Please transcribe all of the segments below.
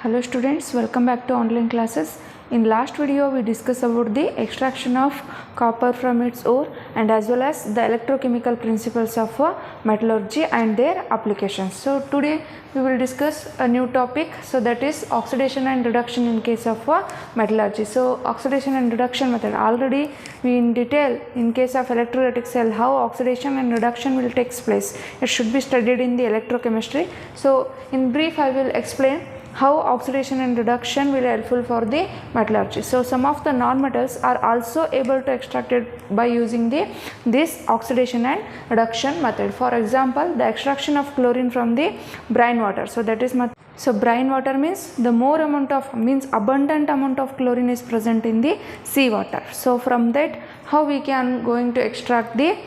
Hello students, welcome back to online classes. In last video we discussed about the extraction of copper from its ore and as well as the electrochemical principles of metallurgy and their applications. So today we will discuss a new topic, so that is oxidation and reduction in case of metallurgy. So oxidation and reduction method, already we in detail in case of electrolytic cell how oxidation and reduction will take place. It should be studied in the electrochemistry. So in brief I will explain how oxidation and reduction will be helpful for the metallurgy. So some of the non-metals are also able to extract it by using this oxidation and reduction method. For example, the extraction of chlorine from the brine water. So that is brine water means the more amount of abundant amount of chlorine is present in the sea water. So from that how we can going to extract the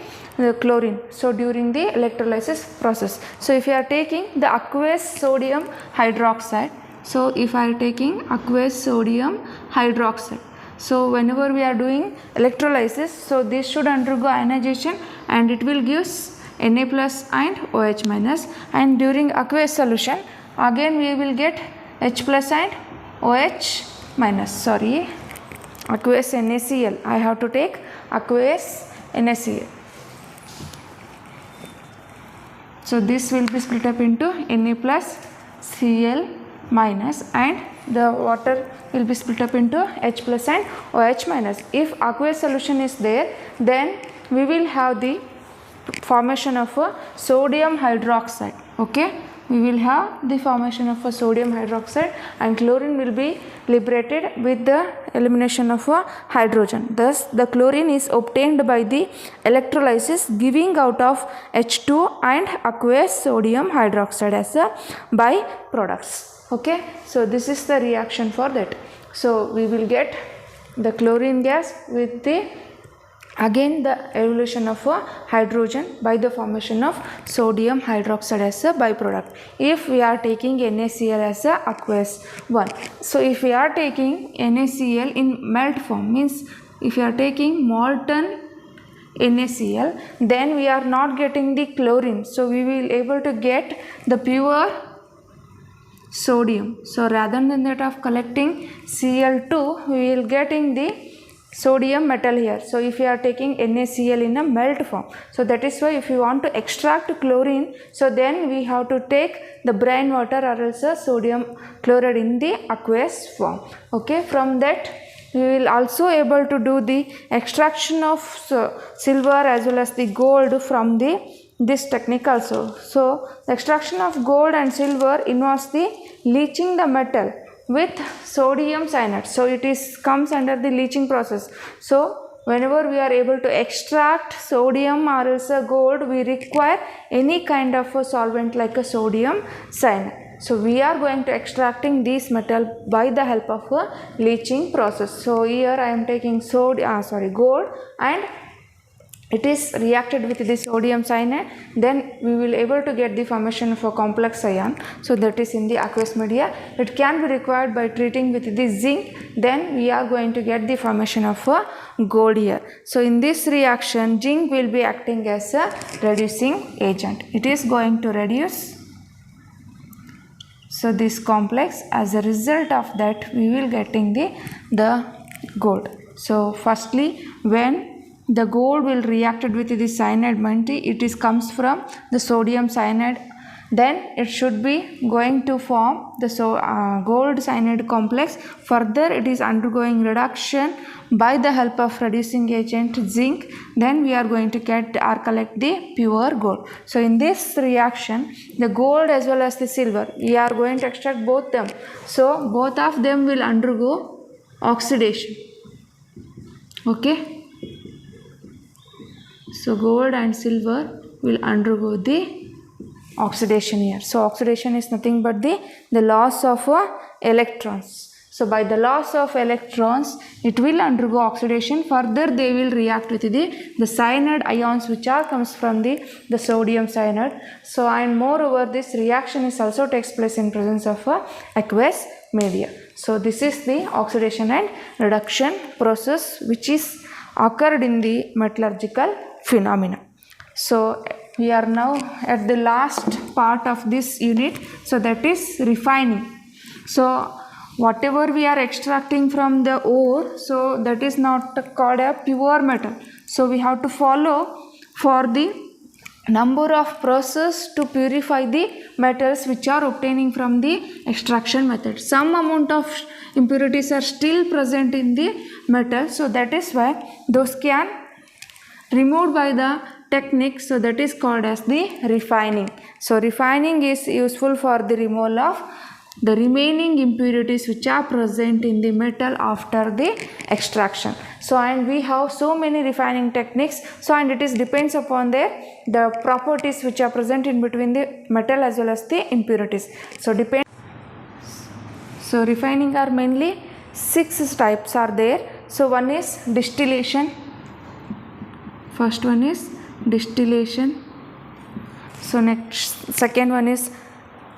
chlorine, so during the electrolysis process. So if you are taking the aqueous sodium hydroxide, so if I am taking aqueous sodium hydroxide, so whenever we are doing electrolysis, so this should undergo ionization and it will give Na plus and OH minus, and during aqueous solution again we will get H plus and OH minus, aqueous NaCl, I have to take aqueous NaCl. So this will be split up into Na plus Cl minus and the water will be split up into H plus and OH minus. If aqueous solution is there, then we will have the formation of a sodium hydroxide. Okay, we will have the formation of a sodium hydroxide and chlorine will be liberated with the elimination of a hydrogen. Thus the chlorine is obtained by the electrolysis, giving out of H2 and aqueous sodium hydroxide as a byproducts. Okay, so this is the reaction for that. So we will get the chlorine gas with the again the evolution of a hydrogen by the formation of sodium hydroxide as a byproduct, if we are taking NaCl as a aqueous one. So if we are taking NaCl in melt form, means if you are taking molten NaCl, then we are not getting the chlorine, so we will able to get the pure sodium. So rather than that of collecting Cl2, we will getting the sodium metal here. So if you are taking NaCl in a melt form, so that is why if you want to extract chlorine, so then we have to take the brine water or else a sodium chloride in the aqueous form. Okay, from that we will also able to do the extraction of silver as well as the gold from this technique also. So the extraction of gold and silver involves the leaching the metal with sodium cyanide, so it comes under the leaching process. So whenever we are able to extract sodium or else a gold, we require any kind of a solvent like a sodium cyanide. So we are going to extracting this metal by the help of a leaching process. So here I am taking gold and it is reacted with the sodium cyanide, then we will able to get the formation of a complex ion, so that is in the aqueous media. It can be required by treating with the zinc, then we are going to get the formation of a gold here. So in this reaction zinc will be acting as a reducing agent, it is going to reduce so this complex. As a result of that we will getting the gold. So firstly, when the gold will reacted with the cyanide, it comes from the sodium cyanide, then it should be going to form the gold cyanide complex. Further it is undergoing reduction by the help of reducing agent zinc, then we are going to get or collect the pure gold. So in this reaction the gold as well as the silver, we are going to extract both them, so both of them will undergo oxidation. Okay, so gold and silver will undergo the oxidation here. So oxidation is nothing but the loss of electrons. So by the loss of electrons it will undergo oxidation. Further they will react with the cyanide ions which are comes from the sodium cyanide. So and moreover this reaction is also takes place in presence of aqueous media. So this is the oxidation and reduction process which is occurred in the metallurgical phenomena. So we are now at the last part of this unit, so that is refining. So whatever we are extracting from the ore, so that is not called a pure metal. So we have to follow for the number of process to purify the metals which are obtaining from the extraction method. Some amount of impurities are still present in the metal, so that is why those can removed by the technique, so that is called as the refining. So refining is useful for the removal of the remaining impurities which are present in the metal after the extraction. So and we have so many refining techniques, so and it is depends upon the properties which are present in between the metal as well as the impurities. So refining are mainly 6 types are there. So one is distillation. First one is distillation. So next, second one is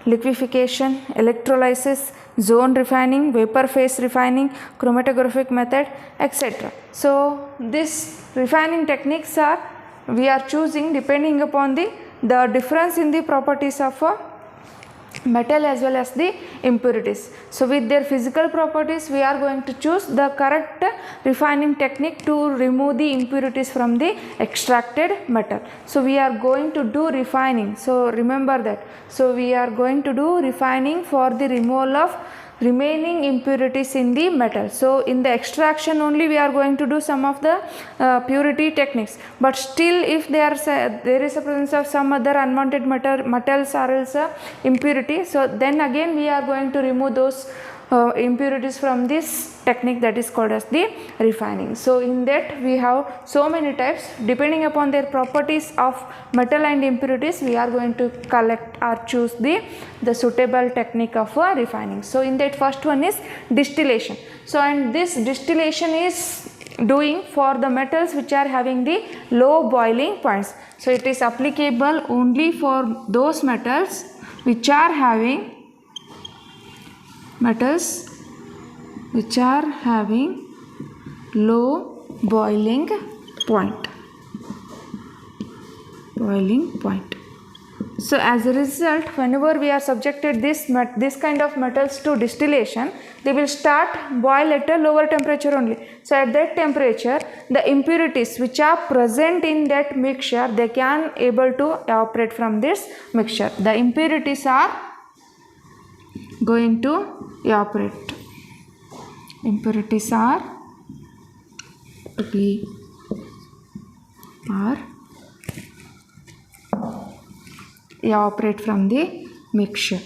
liquefaction, electrolysis, zone refining, vapor phase refining, chromatographic method, etc. So this refining techniques are we are choosing depending upon the difference in the properties of a metal as well as the impurities. So with their physical properties we are going to choose the correct refining technique to remove the impurities from the extracted metal. So we are going to do refining, so remember that. So we are going to do refining for the removal of remaining impurities in the metal. So in the extraction only we are going to do some of the purity techniques, but still if there is a presence of some other unwanted metals or else impurity, so then again we are going to remove those impurities from this technique, that is called as the refining. So in that we have so many types, depending upon their properties of metal and impurities we are going to collect or choose the suitable technique of refining. So in that first one is distillation. So and this distillation is doing for the metals which are having the low boiling points. So it is applicable only for those metals which are having low boiling point. So as a result, whenever we are subjected this kind of metals to distillation, they will start boil at a lower temperature only. So at that temperature, the impurities which are present in that mixture, they can able to evaporate from this mixture. The impurities are going to evaporate. Impurities are evaporate from the mixture.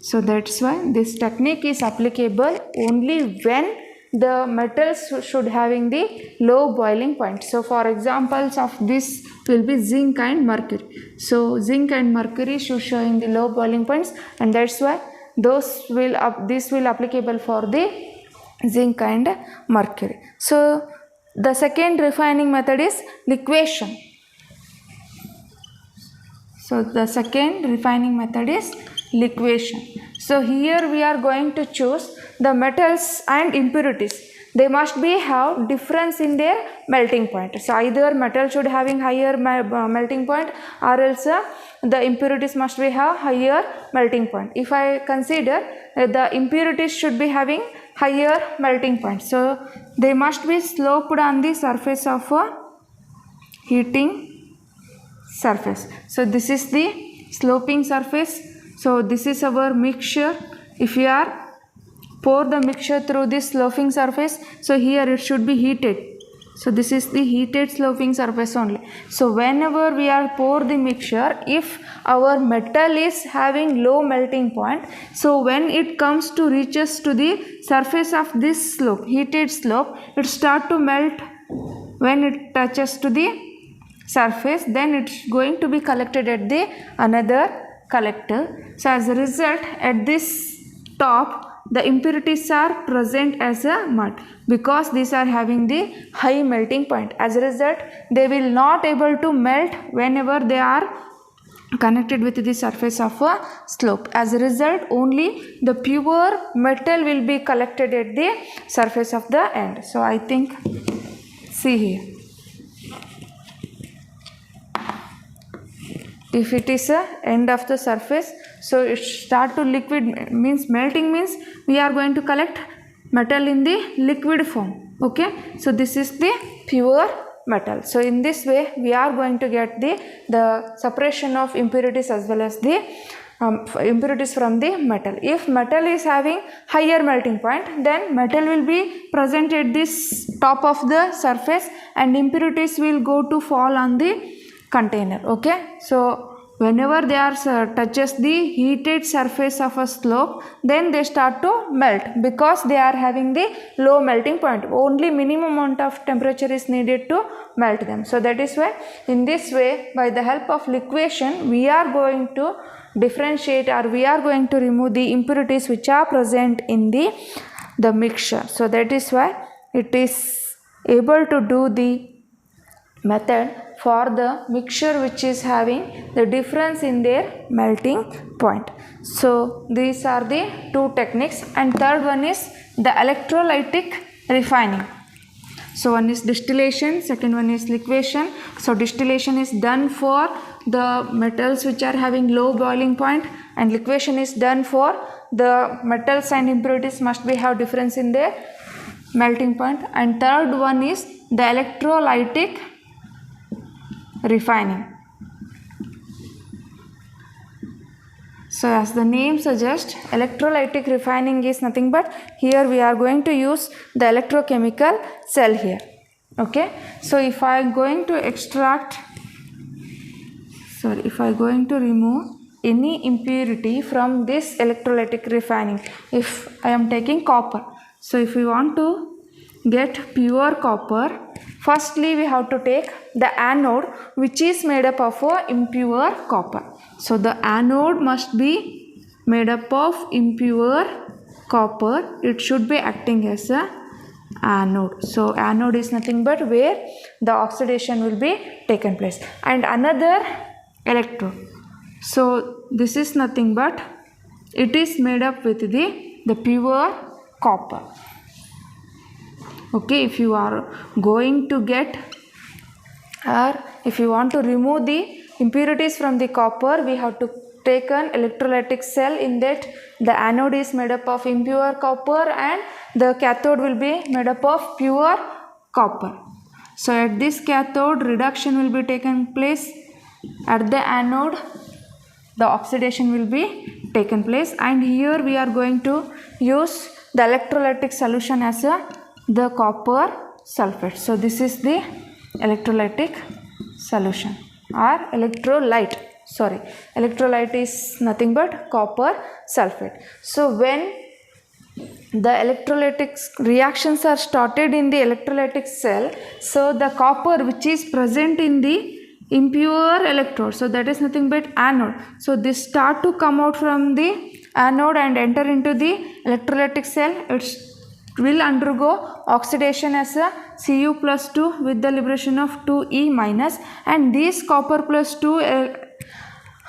So that's why this technique is applicable only when the metals should having the low boiling point. So for examples of this will be zinc and mercury. So zinc and mercury should show in the low boiling points, and that's why this will applicable for the zinc and mercury. So the second refining method is liquefaction. So the second refining method is liquefaction. So here we are going to choose the metals and impurities. They must be have difference in their melting point. So either metal should having higher melting point, or else the impurities must be have higher melting point. If I consider the impurities should be having higher melting point, so they must be sloped on the surface of a heating surface. So this is the sloping surface. So this is our mixture. If we are pour the mixture through this sloping surface, so here it should be heated. So this is the heated sloping surface only. So whenever we are pour the mixture, if our metal is having low melting point, so when it comes to reaches to the surface of this slope, heated slope, it start to melt. When it touches to the surface, then it's going to be collected at the another collector. So as a result, at this top the impurities are present as a mud, because these are having the high melting point. As a result, they will not able to melt whenever they are connected with the surface of a slope. As a result, only the pure metal will be collected at the surface of the end. So I think, see here. if it is a end of the surface, so it start to liquid means melting means we are going to collect metal in the liquid form. Okay, so this is the pure metal. So in this way we are going to get the separation of impurities as well as the impurities from the metal. If metal is having higher melting point, then metal will be present at this top of the surface and impurities will go to fall on the container. Okay, so whenever they are touches the heated surface of a slope, then they start to melt because they are having the low melting point. Only minimum amount of temperature is needed to melt them. So that is why in this way, by the help of liquefaction, we are going to differentiate, or we are going to remove the impurities which are present in the mixture. So that is why it is able to do the method for the mixture which is having the difference in their melting point. So these are the two techniques, and third one is the electrolytic refining. So one is distillation, second one is liquefaction. So distillation is done for the metals which are having low boiling point, and liquefaction is done for the metals and impurities must be have difference in their melting point. And third one is the electrolytic refining. So as the name suggests, electrolytic refining is nothing but here we are going to use the electrochemical cell here. Okay, so if I am going to remove any impurity from this electrolytic refining, if I am taking copper, so if we want to get pure copper, firstly we have to take the anode which is made up of impure copper. So the anode must be made up of impure copper. It should be acting as a anode. So anode is nothing but where the oxidation will be taken place. And another electrode. So this is nothing but it is made up with the pure copper. Okay, if you are going to get, or if you want to remove the impurities from the copper, we have to take an electrolytic cell. In that the anode is made up of impure copper and the cathode will be made up of pure copper. So at this cathode, reduction will be taken place. At the anode, the oxidation will be taken place, and here we are going to use the electrolytic solution as the copper sulfate. So this is the electrolytic solution or electrolyte. Electrolyte is nothing but copper sulfate. So when the electrolytic reactions are started in the electrolytic cell, so the copper which is present in the impure electrode, so that is nothing but anode. So this start to come out from the anode and enter into the electrolytic cell. It will undergo oxidation as a Cu plus 2 with the liberation of 2E minus, and these copper plus 2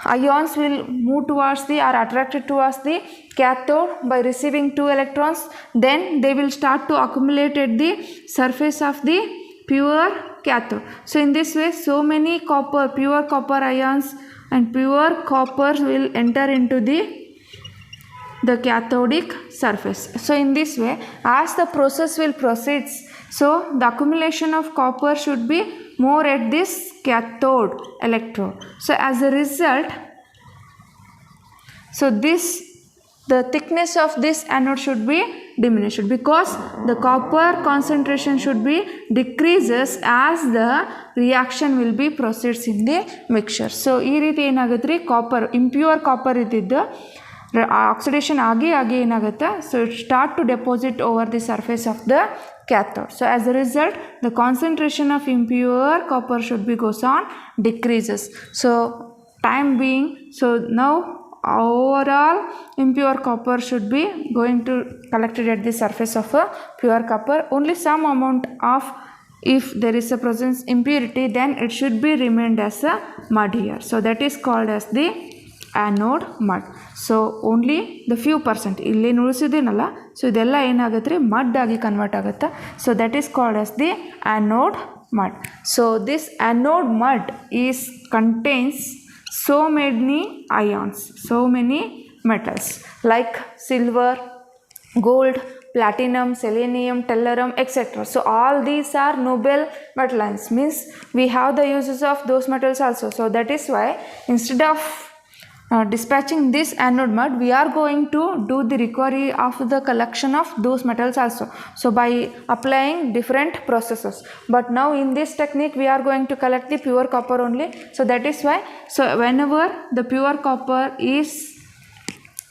ions will move towards the or attracted towards the cathode by receiving 2 electrons. Then they will start to accumulate at the surface of the pure cathode. So in this way, so many pure copper ions and pure copper will enter into the cathodic surface. So in this way, as the process will proceed, so the accumulation of copper should be more at this cathode electrode. So as a result, so the thickness of this anode should be diminished because the copper concentration should be decreases as the reaction will be proceeds in the mixture. So ee ರೀತಿ ಏನಾಗುತ್ತೆ copper impure copper ಇದ್ದಿದ್ದು oxidation ಆಗಿ ಏನಾಗುತ್ತೆ, so it start to deposit over the surface of the cathode. So as a result, the concentration of impure copper should be goes on decreases. So time being, so now overall impure copper should be going to collected at the surface of a pure copper. Only some amount of, if there is a presence impurity, then it should be remained as a mud here. So that is called as the anode mud. So only the few percent ಇಲ್ಲಿ ಉಳಿಸಿದ್ದೀನಲ್ಲ, so ಇದೆಲ್ಲ ಏನಾಗುತ್ತೆ mud ಆಗಿ convert ಆಗುತ್ತೆ. So that is called as the anode mud. So this anode mud contains so many ions, so many metals like silver, gold, platinum, selenium, tellurium, etc. So all these are noble metal ions, means we have the uses of those metals also. So that is why instead of dispatching this anode mud, we are going to do the recovery of the collection of those metals also, so by applying different processes. But now in this technique we are going to collect the pure copper only. So that is why, so whenever the pure copper is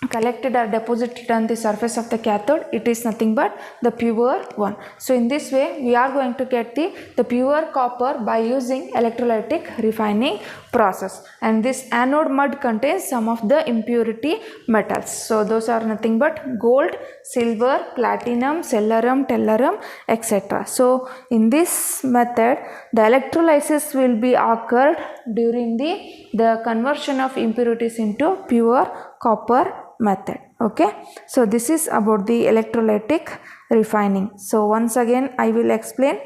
collected or deposited on the surface of the cathode, it is nothing but the pure one. So in this way we are going to get the pure copper by using electrolytic refining process. And this anode mud contains some of the impurity metals. So those are nothing but gold, silver, platinum, selenium, tellurium, etc. So in this method the electrolysis will be occurred during the conversion of impurities into pure copper method. Okay, so this is about the electrolytic refining. So once again I will explain.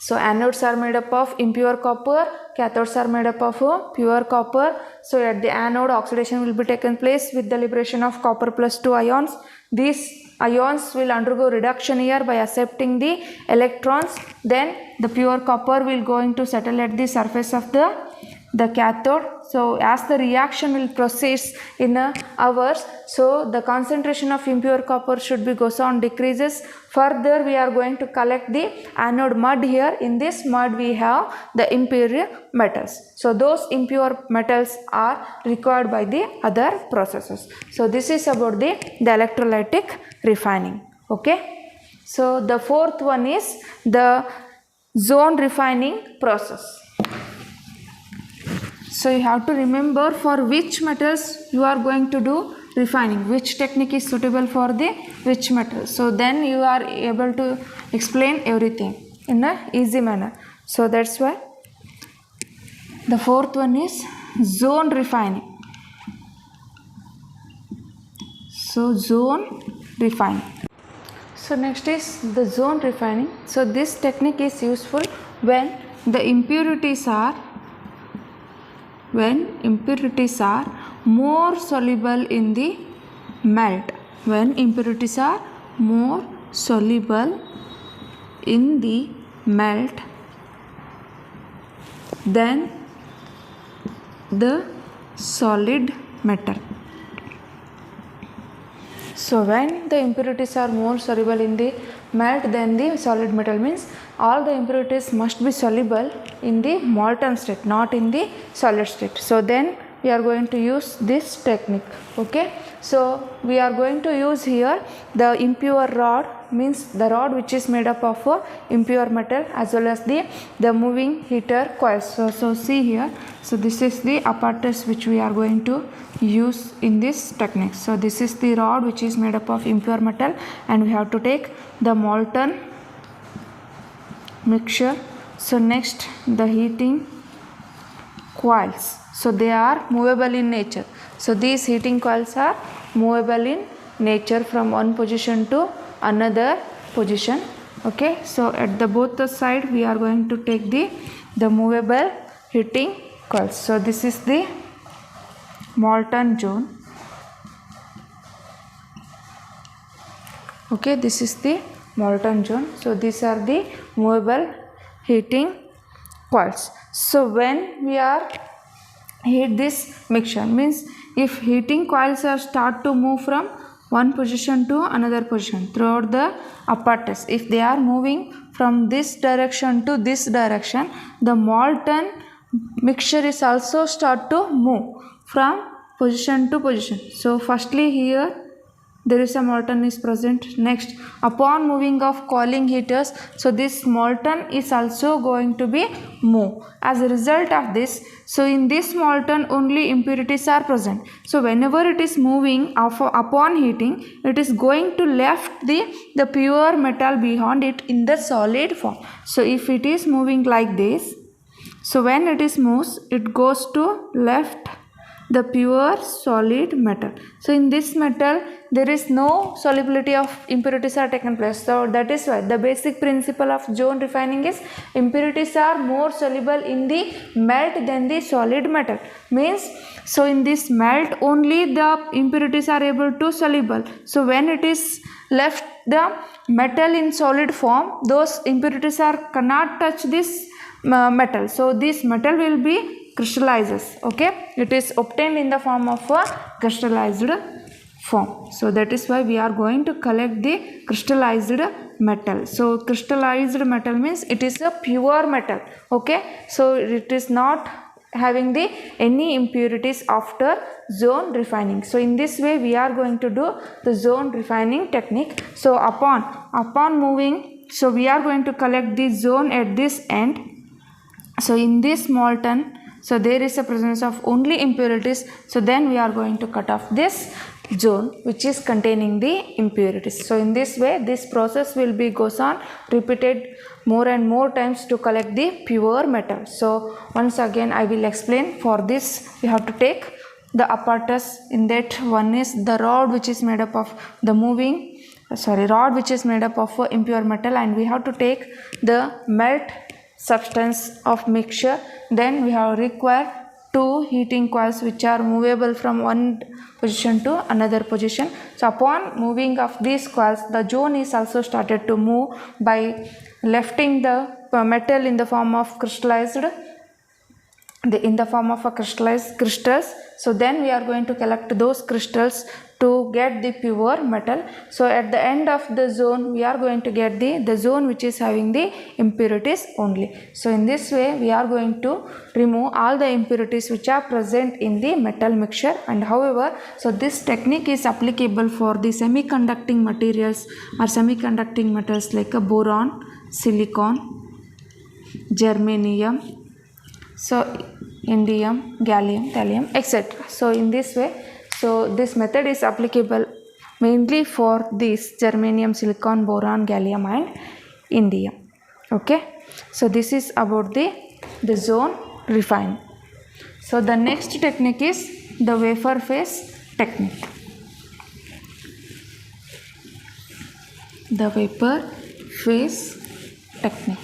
So anodes are made up of impure copper, cathodes are made up of pure copper. So at the anode oxidation will be taken place with the liberation of copper plus 2 ions. These ions will undergo reduction here by accepting the electrons. Then the pure copper will going to settle at the surface of the cathode. So as the reaction will proceed in hours, so the concentration of impure copper should be goes on decreases. Further we are going to collect the anode mud here. In this mud we have the impure metals. So those impure metals are required by the other processes. So this is about the electrolytic refining. Okay, so the fourth one is the zone refining process. So you have to remember for which metals you are going to do refining, which technique is suitable for the which metal. So then you are able to explain everything in an easy manner. So that's why the fourth one is zone refining. So zone refining. So next is the zone refining. So this technique is useful when the impurities are more soluble in the melt. When impurities are more soluble in the melt than the solid metal. So when the impurities are more soluble in the melt than the solid metal, means all the impurities must be soluble in the molten state, not in the solid state. So then we are going to use this technique. Okay, so we are going to use here the impure rod, means the rod which is made up of a impure metal, as well as the moving heater coils. So see here, so this is the apparatus which we are going to use in this technique. So this is the rod which is made up of impure metal, and we have to take the molten mixture. So next the heating coils. So they are movable in nature. So these heating coils are movable in nature from one position to another position. Okay, so at the both the side we are going to take the movable heating coils. So this is the molten zone. Okay, this is the molten zone. So these are the movable heating coils. So when we are heat this mixture, means if heating coils are start to move from one position to another position throughout the apparatus, if they are moving from this direction to this direction, the molten mixture is also start to move from position to position. So firstly here there is a molten is present. Next, upon moving of cooling heaters, so this molten is also going to be move. As a result of this, so in this molten only impurities are present. So whenever it is moving upon heating, it is going to left the pure metal behind it in the solid form. So if it is moving like this, so when it is moves, it goes to left the pure solid metal. So in this metal there is no solubility of impurities are taken place. So that is why the basic principle of zone refining is impurities are more soluble in the melt than the solid metal. Means, so in this melt only the impurities are able to soluble. So when it is left the metal in solid form, those impurities are cannot touch this metal. So this metal will be crystallizes. Okay, it is obtained in the form of a crystallized form. So that is why we are going to collect the crystallized metal. So crystallized metal means it is a pure metal. Okay, so it is not having the any impurities after zone refining. So in this way we are going to do the zone refining technique. So upon moving, so we are going to collect the zone at this end. So in this molten, so there is a presence of only impurities. So then we are going to cut off this zone which is containing the impurities. So in this way this process will be goes on repeated more and more times to collect the pure metal. So once again I will explain. For this we have to take the apparatus. In that one is the rod which is made up of the rod which is made up of impure metal, and we have to take the melt substance of mixture. Then we have required 2 heating coils which are movable from one position to another position. So upon moving of these coils, the zone is also started to move by lifting the metal in the form of crystallized crystals. So then we are going to collect those crystals to get the pure metal. So at the end of the zone we are going to get the zone which is having the impurities only. So in this way we are going to remove all the impurities which are present in the metal mixture. And however, so this technique is applicable for the semiconducting materials or semiconducting metals like a boron, silicon, germanium, so indium, gallium, thallium, etc. So in this way, so this method is applicable mainly for this germanium, silicon, boron, gallium and indium. Okay, so this is about the zone refining. So the next technique is the wafer phase technique. The vapor phase technique.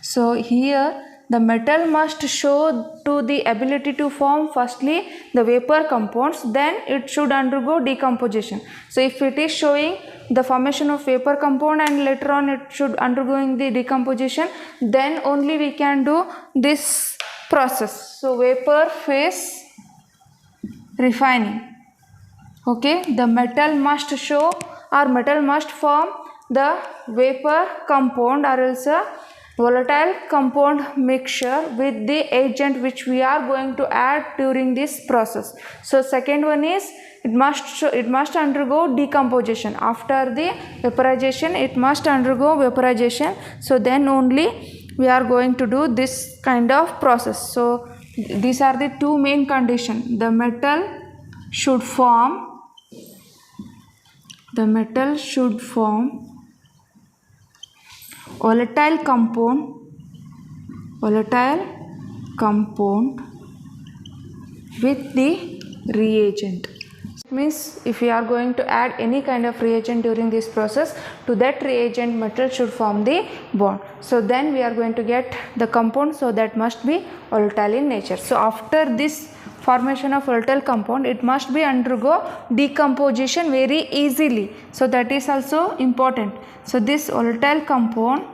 So here the metal must show to the ability to form firstly the vapor compounds, then it should undergo decomposition. So if it is showing the formation of vapor compound and later on it should undergoing the decomposition, then only we can do this process. So vapor phase refining. Okay, the metal must show or metal must form the vapor compound or else a volatile compound mixture with the agent which we are going to add during this process. So second one is it must undergo decomposition. After the vaporization it must undergo vaporization. So then only we are going to do this kind of process. So these are the two main conditions. The metal should form volatile compound with the reagent. Means if we are going to add any kind of reagent during this process, to that reagent metal should form the bond. So then we are going to get the compound, so that must be volatile in nature. So after this formation of volatile compound, it must be undergo decomposition very easily. So that is also important. So this volatile compound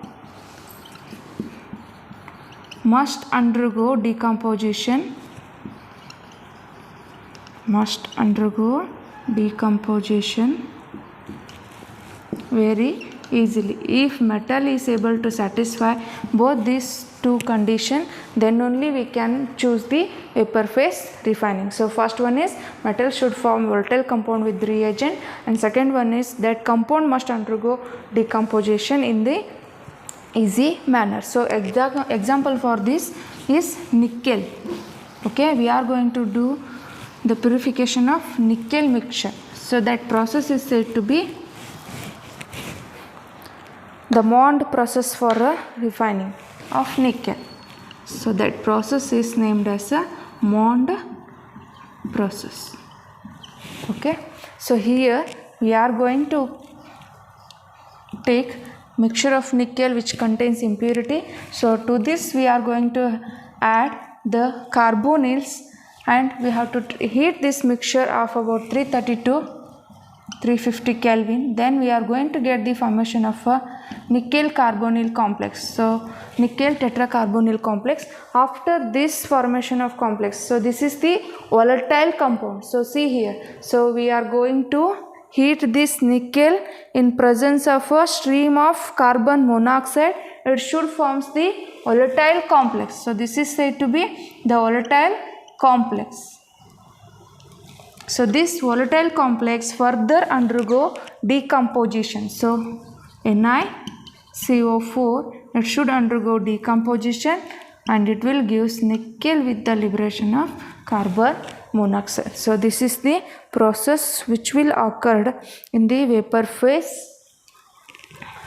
must undergo decomposition very easily. If metal is able to satisfy both these two conditions, then only we can choose the vapor phase refining. So first one is metal should form volatile compound with reagent, and second one is that compound must undergo decomposition in the easy manner. So example for this is nickel. Okay, we are going to do the purification of nickel mixture. So that process is said to be the Mond process for refining of nickel. So that process is named as a Mond process. Okay, so here we are going to take mixture of nickel which contains impurity. So to this we are going to add the carbonyls, and we have to heat this mixture of about 330 to 350 Kelvin. Then we are going to get the formation of a nickel carbonyl complex. So nickel tetracarbonyl complex. After this formation of complex, so this is the volatile compound. So see here, so we are going to heat this nickel in presence of a stream of carbon monoxide. It should form the volatile complex. So this is said to be the volatile complex. So this volatile complex further undergo decomposition. So NiCO4, it should undergo decomposition and it will give nickel with the liberation of carbon monoxide. So this is the process which will occur in the vapor phase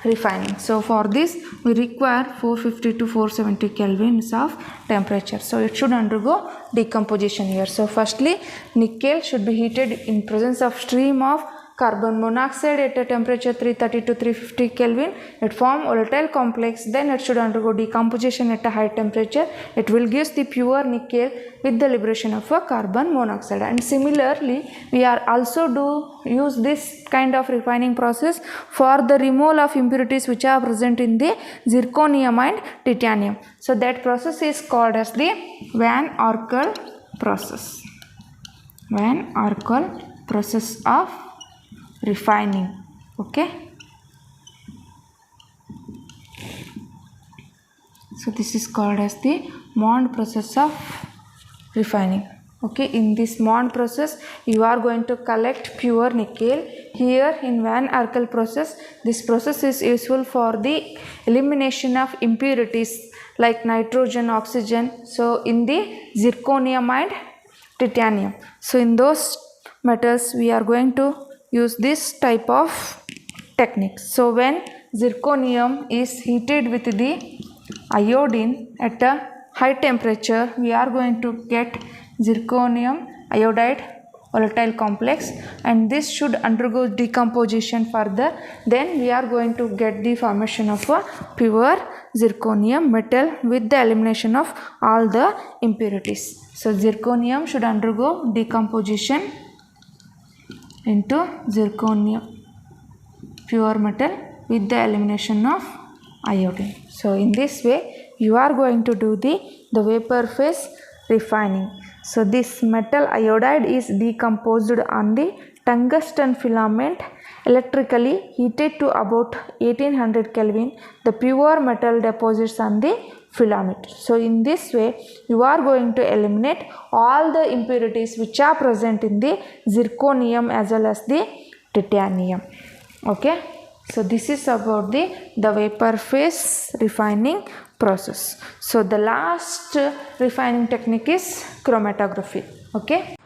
refining. So for this we require 450 to 470 kelvins of temperature. So it should undergo decomposition here. So firstly nickel should be heated in presence of stream of carbon monoxide at a temperature 330 to 350 Kelvin. It form volatile complex. Then it should undergo decomposition at a high temperature. It will give the pure nickel with the liberation of a carbon monoxide. And similarly, we are also use this kind of refining process for the removal of impurities which are present in the zirconium and titanium. So that process is called as the Van Arkel process. Van Arkel process of refining. Okay, so this is called as the Mond process of refining. Okay, in this Mond process you are going to collect pure nickel. Here in Van Arkel process, this process is useful for the elimination of impurities like nitrogen, oxygen, so in the zirconium and titanium. So in those metals we are going to use this type of techniques. So when zirconium is heated with the iodine at a high temperature, we are going to get zirconium iodide volatile complex, and this should undergo decomposition further. Then we are going to get the formation of a pure zirconium metal with the elimination of all the impurities. So zirconium should undergo decomposition into zirconium pure metal with the elimination of iodine. So in this way you are going to do the vapor phase refining. So this metal iodide is decomposed on the tungsten filament, electrically heated to about 1800 Kelvin. The pure metal deposits on the filament. So in this way you are going to eliminate all the impurities which are present in the zirconium as well as the titanium. Okay, so this is about the vapor phase refining process. So the last refining technique is chromatography. Okay,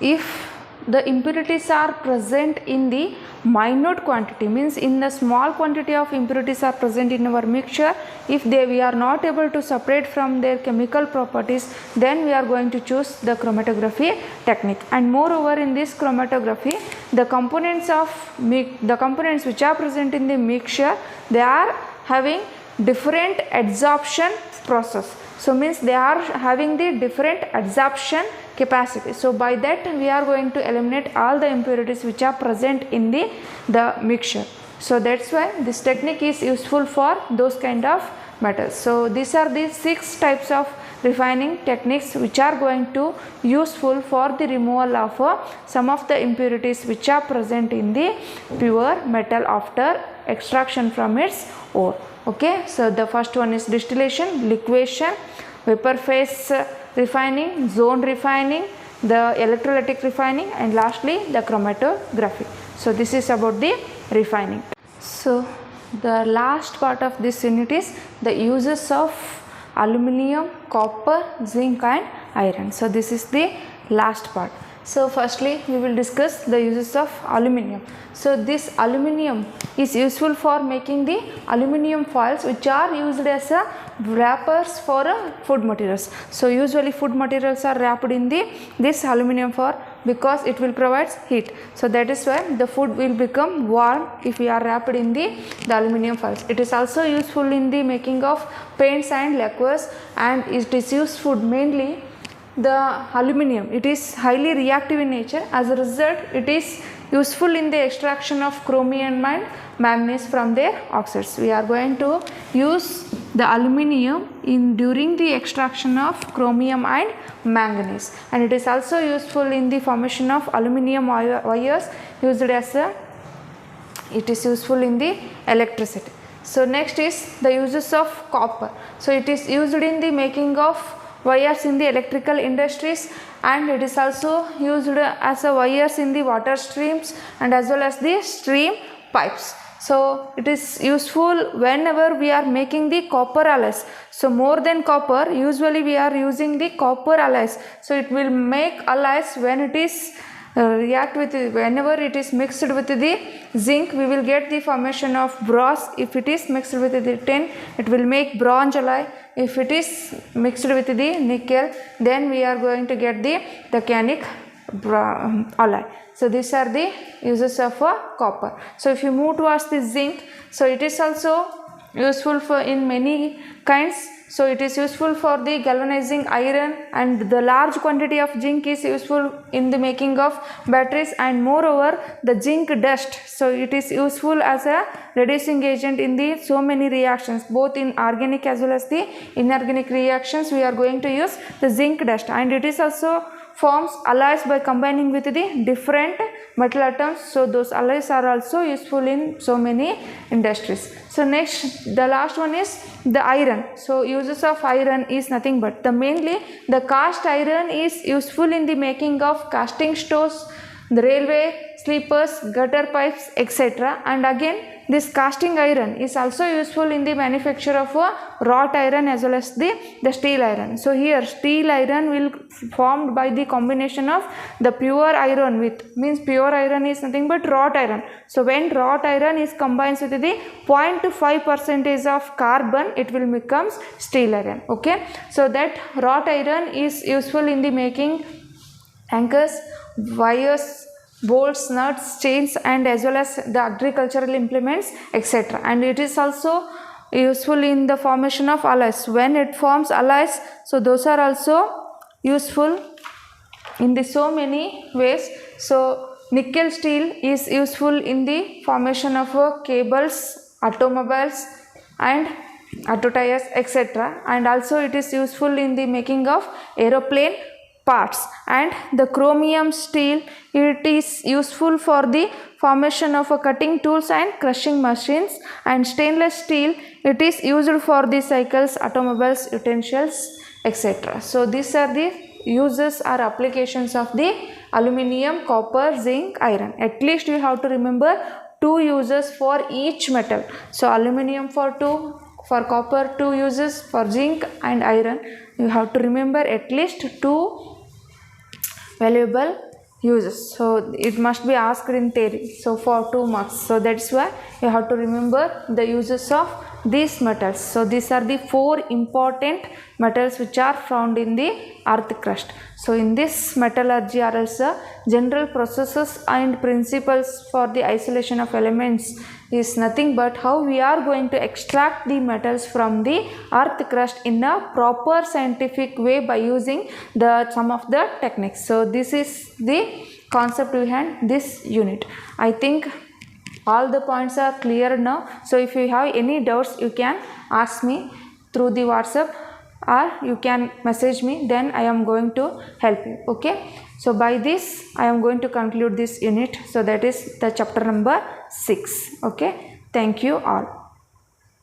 if the impurities are present in the minute quantity, means in the small quantity of impurities are present in our mixture, if we are not able to separate from their chemical properties, then we are going to choose the chromatography technique. And moreover, in this chromatography, the components which are present in the mixture, they are having different adsorption process. So means they are having the different adsorption capacity. So by that we are going to eliminate all the impurities which are present in the mixture. So that's why this technique is useful for those kind of metals. So these are the 6 types of refining techniques which are going to useful for the removal of some of the impurities which are present in the pure metal after extraction from its ore. Okay, so the first one is distillation, liquefaction, vapor phase refining, zone refining, the electrolytic refining, and lastly the chromatography. So this is about the refining. So the last part of this unit is the uses of aluminum, copper, zinc and iron. So this is the last part. So firstly we will discuss the uses of aluminium. So this aluminium is useful for making the aluminium foils which are used as a wrappers for food materials. So usually food materials are wrapped in this aluminium foil because it will provide heat. So that is why the food will become warm if we are wrapped in the aluminium foils. It is also useful in the making of paints and lacquers, and it is useful mainly the aluminium. It is highly reactive in nature. As a result, it is useful in the extraction of chromium and manganese from their oxides. We are going to use the aluminium during the extraction of chromium and manganese, and it is also useful in the formation of aluminium wires used as it is useful in the electricity. So next is the uses of copper. So it is used in the making of wires in the electrical industries, and it is also used as a wires in the water streams and as well as the stream pipes. So it is useful whenever we are making the copper alloys. So more than copper, usually we are using the copper alloys. So it will make alloys when it is whenever it is mixed with the zinc, we will get the formation of brass. If it is mixed with the tin, it will make bronze alloy. If it is mixed with the nickel, then we are going to get the titanic alloy. So these are the uses of copper. So if you move towards the zinc, so it is also useful for in many kinds. So it is useful for the galvanizing iron, and the large quantity of zinc is useful in the making of batteries, and moreover the zinc dust. So it is useful as a reducing agent in the so many reactions, both in organic as well as the inorganic reactions. We are going to use the zinc dust, and it is also forms alloys by combining with the different metal atoms. So those alloys are also useful in so many industries. So next, the last one is the iron. So uses of iron is nothing but mainly the cast iron is useful in the making of casting stoves, the railway sleepers, gutter pipes, etc. And again this casting iron is also useful in the manufacture of wrought iron as well as the steel iron. So here steel iron will formed by the combination of the pure iron with, means pure iron is nothing but wrought iron. So when wrought iron is combined with the 0.5% of carbon, it will becomes steel iron. Okay, so that wrought iron is useful in the making anchors, wires, bolts, nuts, chains, and as well as the agricultural implements, etc. And it is also useful in the formation of alloys. When it forms alloys, so those are also useful in the so many ways. So nickel steel is useful in the formation of cables, automobiles and auto tires, etc. And also it is useful in the making of aeroplane parts. And the chromium steel, it is useful for the formation of cutting tools and crushing machines. And stainless steel, it is used for the cycles, automobiles, utensils, etc. So these are the uses or applications of the aluminium, copper, zinc, iron. At least you have to remember 2 uses for each metal. So aluminium for 2, for copper 2 uses, for zinc and iron you have to remember at least 2 valuable uses. So it must be asked in theory, so for 2 marks. So that's why you have to remember the uses of these metals. So these are the 4 important metals which are found in the earth crust. So in this metallurgy are also general processes and principles for the isolation of elements is nothing but how we are going to extract the metals from the earth crust in a proper scientific way by using some of the techniques. So this is the concept behind this unit. I think all the points are clear now. So if you have any doubts, you can ask me through the WhatsApp or you can message me, then I am going to help you. Okay, so by this I am going to conclude this unit. So that is the chapter number 6. Okay, thank you all.